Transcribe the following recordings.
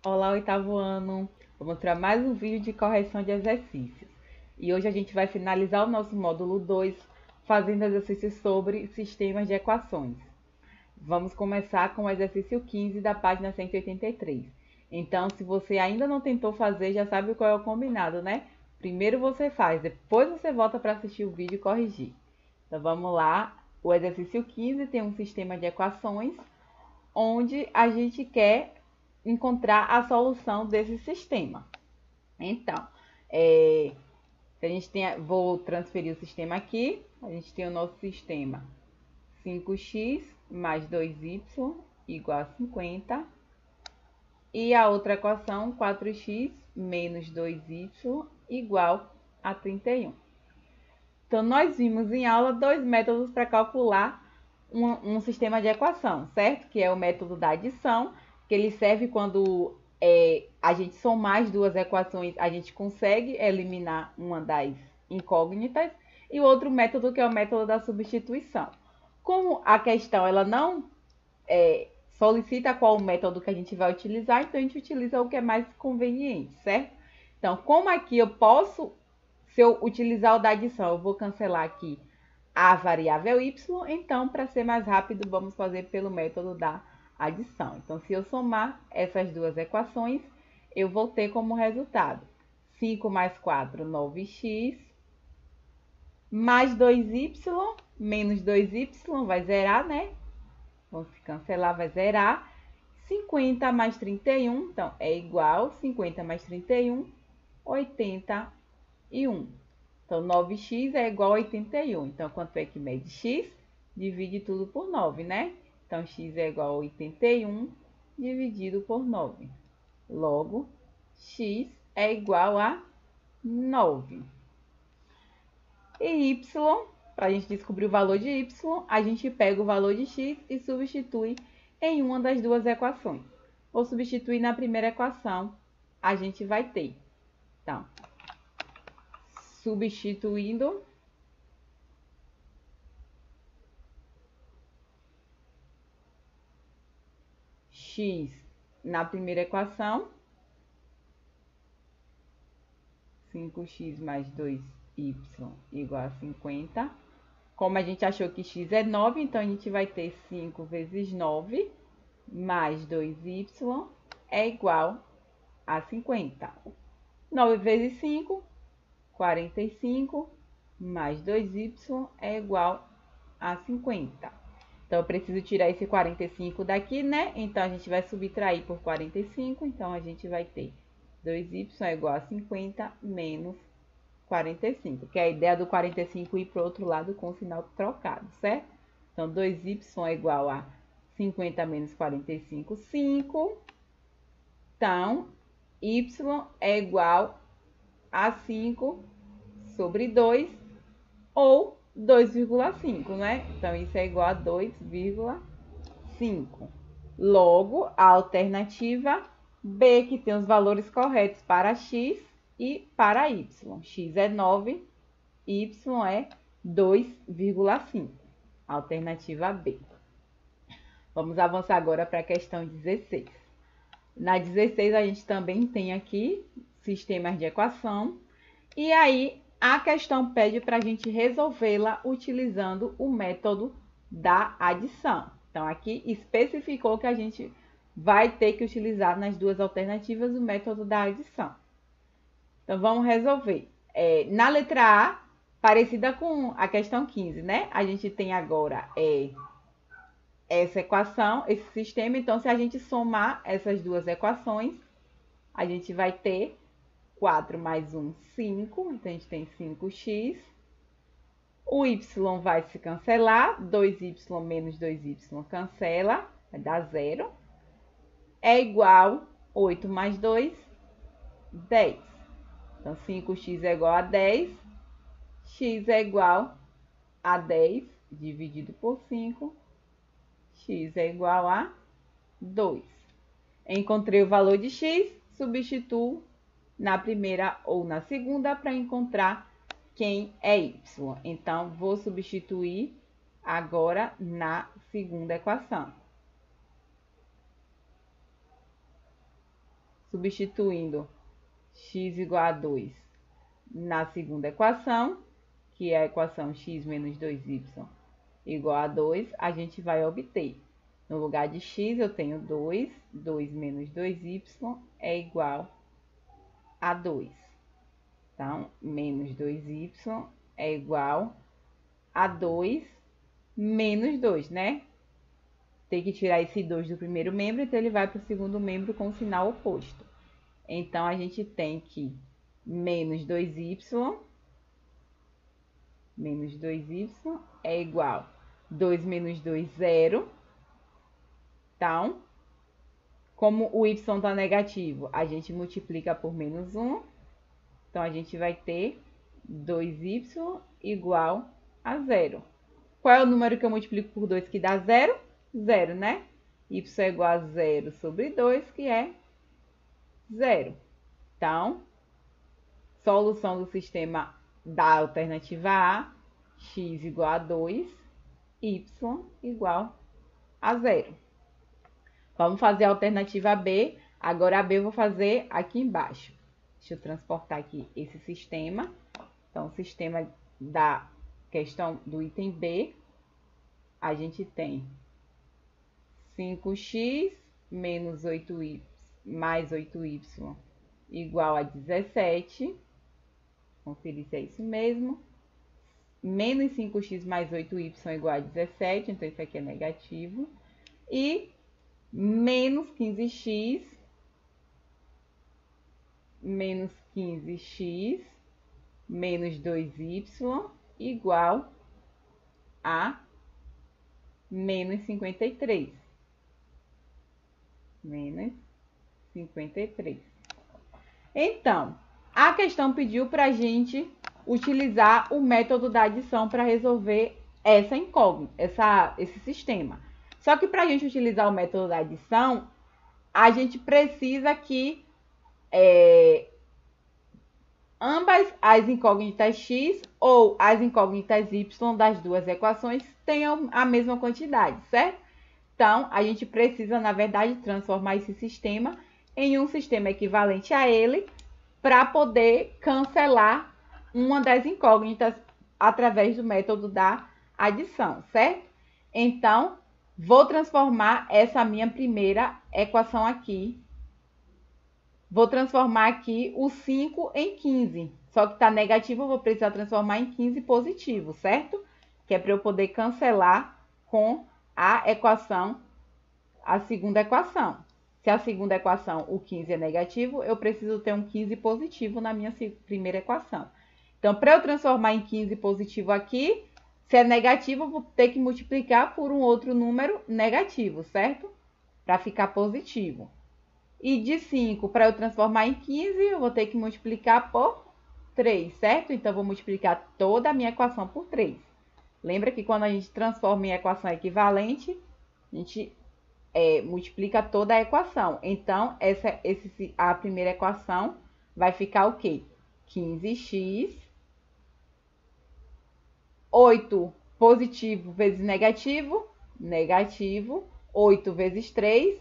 Olá, oitavo ano! Vou mostrar mais um vídeo de correção de exercícios. E hoje a gente vai finalizar o nosso módulo 2, fazendo exercícios sobre sistemas de equações. Vamos começar com o exercício 15 da página 183. Então, se você ainda não tentou fazer, já sabe qual é o combinado, né? Primeiro você faz, depois você volta para assistir o vídeo e corrigir. Então, vamos lá. O exercício 15 tem um sistema de equações, onde a gente quer encontrar a solução desse sistema. Então, se a gente tem, vou transferir o sistema aqui, a gente tem o nosso sistema 5x mais 2y igual a 50, e a outra equação 4x menos 2y igual a 31. Então, nós vimos em aula dois métodos para calcular um sistema de equação, certo? Que é o método da adição, que ele serve quando a gente somar as duas equações, a gente consegue eliminar uma das incógnitas, e o outro método que é o método da substituição. Como a questão ela não solicita qual o método que a gente vai utilizar, então a gente utiliza o que é mais conveniente, certo? Então, como aqui eu posso, se eu utilizar o da adição, eu vou cancelar aqui a variável y, então, para ser mais rápido, vamos fazer pelo método da adição. Então, se eu somar essas duas equações, eu vou ter como resultado 5 mais 4, 9x, mais 2y, menos 2y, vai zerar, né? Vamos cancelar, vai zerar. 50 mais 31, então, é igual 50 mais 31, 81. Então, 9x é igual a 81. Então, quanto é que mede x? Divide tudo por 9, né? Então, x é igual a 81 dividido por 9. Logo, x é igual a 9. E y, para a gente descobrir o valor de y, a gente pega o valor de x e substitui em uma das duas equações. Vou substituir na primeira equação, a gente vai ter. Então, substituindo, x na primeira equação, 5x mais 2y igual a 50. Como a gente achou que x é 9, então a gente vai ter 5 vezes 9 mais 2y é igual a 50. 9 vezes 5, 45, mais 2y é igual a 50. Então, eu preciso tirar esse 45 daqui, né? Então, a gente vai subtrair por 45. Então, a gente vai ter 2y é igual a 50 menos 45. Que é a ideia do 45 ir para o outro lado com o sinal trocado, certo? Então, 2y é igual a 50 menos 45, 5. Então, y é igual a 5 sobre 2, ou 2,5, né? Então, isso é igual a 2,5. Logo, a alternativa B, que tem os valores corretos para x e para y. X é 9, y é 2,5. Alternativa B. Vamos avançar agora para a questão 16. Na 16, a gente também tem aqui sistemas de equação. E aí, a questão pede para a gente resolvê-la utilizando o método da adição. Então, aqui especificou que a gente vai ter que utilizar nas duas alternativas o método da adição. Então, vamos resolver. Na letra A, parecida com a questão 15, né? A gente tem agora essa equação, esse sistema. Então, se a gente somar essas duas equações, a gente vai ter 4 mais 1, 5. Então, a gente tem 5x. O y vai se cancelar. 2y menos 2y cancela. Vai dar 0. É igual 8 mais 2, 10. Então, 5x é igual a 10. X é igual a 10 dividido por 5. X é igual a 2. Encontrei o valor de x, substituo na primeira ou na segunda para encontrar quem é y. Então, vou substituir agora na segunda equação. substituindo x igual a 2 na segunda equação, que é a equação x menos 2y igual a 2, a gente vai obter. No lugar de x, eu tenho 2, 2 menos 2y é igual a 2. Então, menos 2y é igual a 2 menos 2, né? Tem que tirar esse 2 do primeiro membro, então ele vai para o segundo membro com o sinal oposto. Então, a gente tem que menos 2y é igual a 2 menos 2, 0. Então, como o y está negativo, a gente multiplica por menos 1. Então, a gente vai ter 2y igual a 0. Qual é o número que eu multiplico por 2 que dá 0? 0, né? Y é igual a 0 sobre 2, que é 0. Então, solução do sistema da alternativa A, x igual a 2, y igual a 0. Vamos fazer a alternativa B. Agora a B eu vou fazer aqui embaixo. Deixa eu transportar aqui esse sistema. Então, o sistema da questão do item B, a gente tem 5x menos 8y mais 8y igual a 17. Conferir se é isso mesmo. Menos 5x mais 8y igual a 17, então isso aqui é negativo. E menos 15x menos 2y igual a menos 53. Menos 53. Então, a questão pediu para a gente utilizar o método da adição para resolver essa incógnita, esse sistema. Só que para a gente utilizar o método da adição, a gente precisa que ambas as incógnitas x ou as incógnitas y das duas equações tenham a mesma quantidade, certo? Então, a gente precisa, na verdade, transformar esse sistema em um sistema equivalente a ele para poder cancelar uma das incógnitas através do método da adição, certo? Então, vou transformar essa minha primeira equação aqui. Vou transformar aqui o 5 em 15. Só que está negativo, eu vou precisar transformar em 15 positivo, certo? Que é para eu poder cancelar com a equação, a segunda equação. Se a segunda equação, o 15 é negativo, eu preciso ter um 15 positivo na minha primeira equação. Então, para eu transformar em 15 positivo aqui, se é negativo, eu vou ter que multiplicar por um outro número negativo, certo? Para ficar positivo. E de 5, para eu transformar em 15, eu vou ter que multiplicar por 3, certo? Então, eu vou multiplicar toda a minha equação por 3. Lembra que quando a gente transforma em equação equivalente, a gente multiplica toda a equação. Então, a primeira equação vai ficar o quê? 15x, 8 positivo vezes negativo, negativo, 8 vezes 3,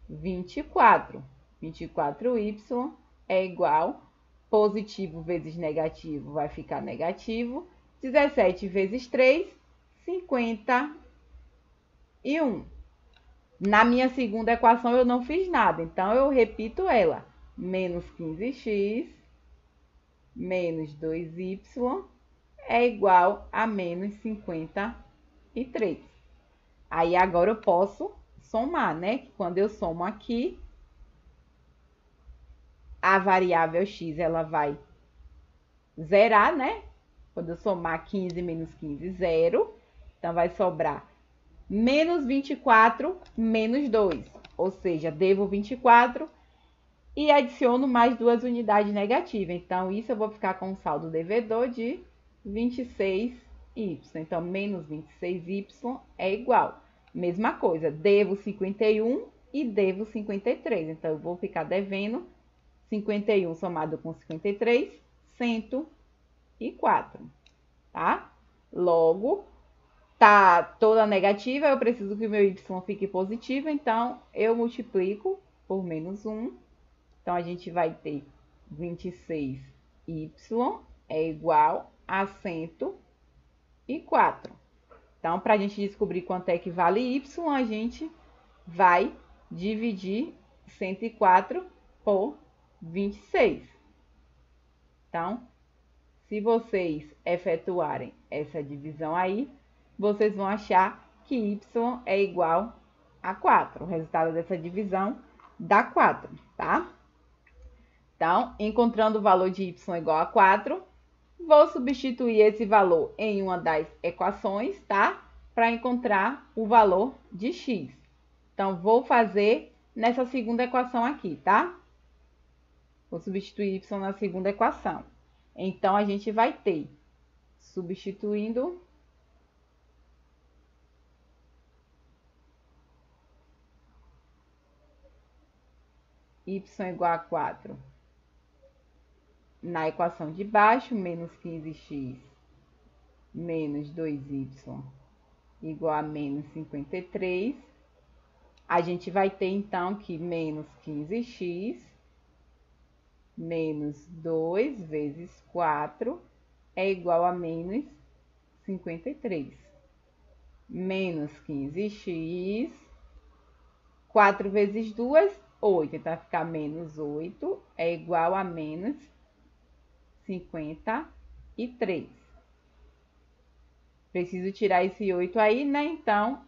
24. 24y é igual, positivo vezes negativo vai ficar negativo, 17 vezes 3, 51. Na minha segunda equação eu não fiz nada, então eu repito ela. Menos 15x menos 2y é igual a menos 53. Aí agora eu posso somar, né? Quando eu somo aqui, a variável x ela vai zerar, né? Quando eu somar 15 menos 15, 0. Então, vai sobrar menos 24 menos 2. Ou seja, devo 24 e adiciono mais 2 unidades negativas. Então, isso eu vou ficar com um saldo devedor de 26y. Então, menos 26y é igual. Mesma coisa, devo 51 e devo 53. Então, eu vou ficar devendo 51 somado com 53, 104, tá? Logo, tá toda negativa, eu preciso que o meu y fique positivo, então eu multiplico por menos 1 Então, a gente vai ter 26y é igual a 104. Então, para a gente descobrir quanto é que vale y, a gente vai dividir 104 por 26. Então, se vocês efetuarem essa divisão aí, vocês vão achar que y é igual a 4. O resultado dessa divisão dá 4, tá? Então, encontrando o valor de y igual a 4, vou substituir esse valor em uma das equações, tá? Para encontrar o valor de x. Então, vou fazer nessa segunda equação aqui, tá? Vou substituir y na segunda equação. Então, a gente vai ter, substituindo, y igual a 4 na equação de baixo, menos 15x menos 2y igual a menos 53. A gente vai ter, então, que menos 15x menos 2 vezes 4 é igual a menos 53. Menos 15x, 4 vezes 2, 8. Então, vai ficar menos 8 é igual a menos 53. Preciso tirar esse 8 aí, né? Então,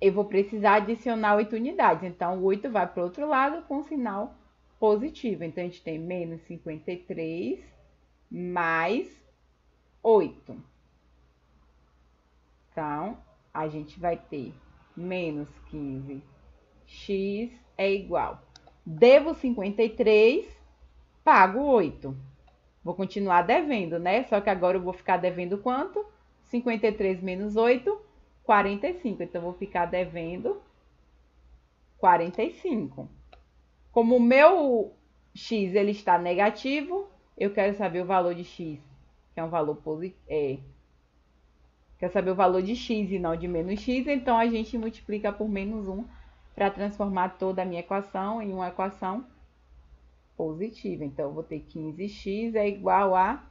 eu vou precisar adicionar 8 unidades. Então, o 8 vai para o outro lado com sinal positivo. Então, a gente tem menos 53 mais 8. Então, a gente vai ter menos 15x é igual. Devo 53, pago 8. Vou continuar devendo, né? Só que agora eu vou ficar devendo quanto? 53 menos 8, 45. Então, eu vou ficar devendo 45. Como o meu x ele está negativo, eu quero saber o valor de x, que é um valor positivo. Quero saber o valor de x e não de menos x, então a gente multiplica por menos 1 para transformar toda a minha equação em uma equação positiva. Então, eu vou ter 15x é igual a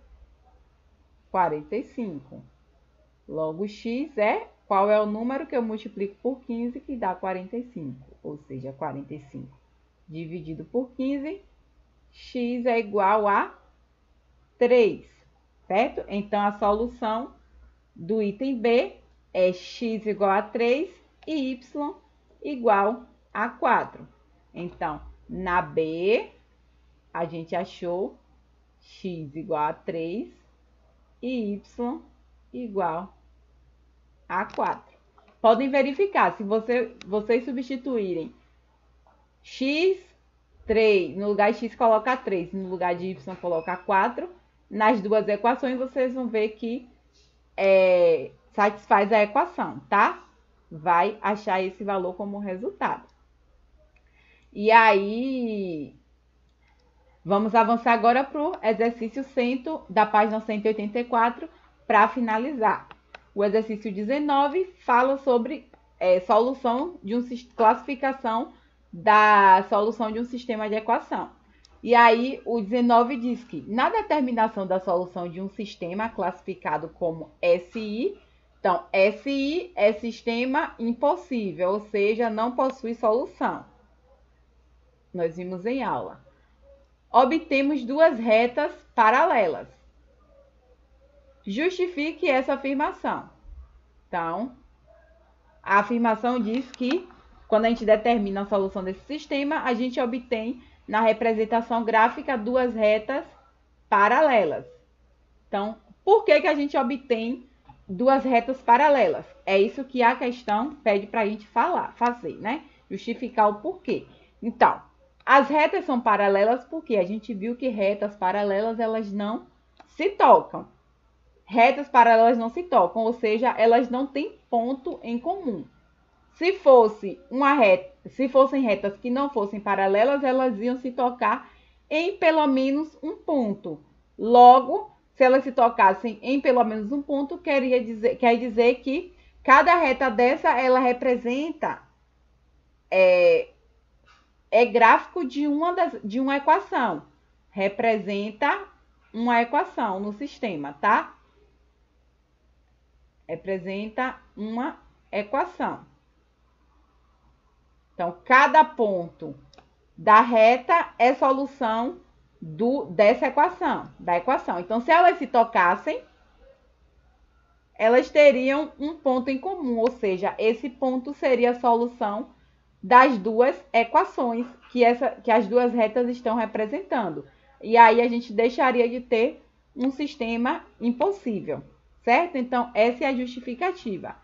45. Logo, x é qual é o número que eu multiplico por 15 que dá 45, ou seja, 45 dividido por 15, x é igual a 3, certo? Então, a solução do item B é x igual a 3 e y igual a 4. Então, na B, a gente achou x igual a 3 e y igual a 4. Podem verificar, se vocês substituírem x3, no lugar de x coloca 3, no lugar de y coloca 4, nas duas equações vocês vão ver que satisfaz a equação, tá? Vai achar esse valor como resultado. E aí, vamos avançar agora para o exercício 100 da página 184 para finalizar. O exercício 19 fala sobre classificação da solução de um sistema de equação. E aí, o 19 diz que, na determinação da solução de um sistema classificado como SI, então, SI é sistema impossível, ou seja, não possui solução. Nós vimos em aula. Obtemos duas retas paralelas. Justifique essa afirmação. Então, a afirmação diz que, quando a gente determina a solução desse sistema, a gente obtém, na representação gráfica, duas retas paralelas. Então, por que a gente obtém duas retas paralelas? É isso que a questão pede para a gente fazer, né? Justificar o porquê. Então, as retas são paralelas porque a gente viu que retas paralelas, elas não se tocam. Retas paralelas não se tocam, ou seja, elas não têm ponto em comum. Se fossem retas que não fossem paralelas, elas iam se tocar em pelo menos um ponto. Logo, se elas se tocassem em pelo menos um ponto, quer dizer que cada reta dessa, ela representa é gráfico de uma equação. Representa uma equação no sistema, tá? Representa uma equação. Então, cada ponto da reta é solução dessa equação, da equação. Então, se elas se tocassem, elas teriam um ponto em comum, ou seja, esse ponto seria a solução das duas equações que as duas retas estão representando. E aí a gente deixaria de ter um sistema impossível, certo? Então, essa é a justificativa.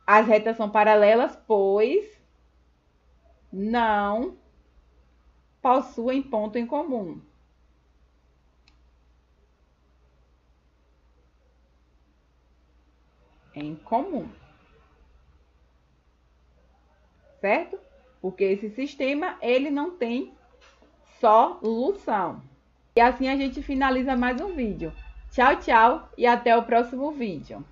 As retas são paralelas, pois não possuem ponto em comum. Em comum. Certo? Porque esse sistema, ele não tem solução. E assim a gente finaliza mais um vídeo. Tchau, tchau e até o próximo vídeo.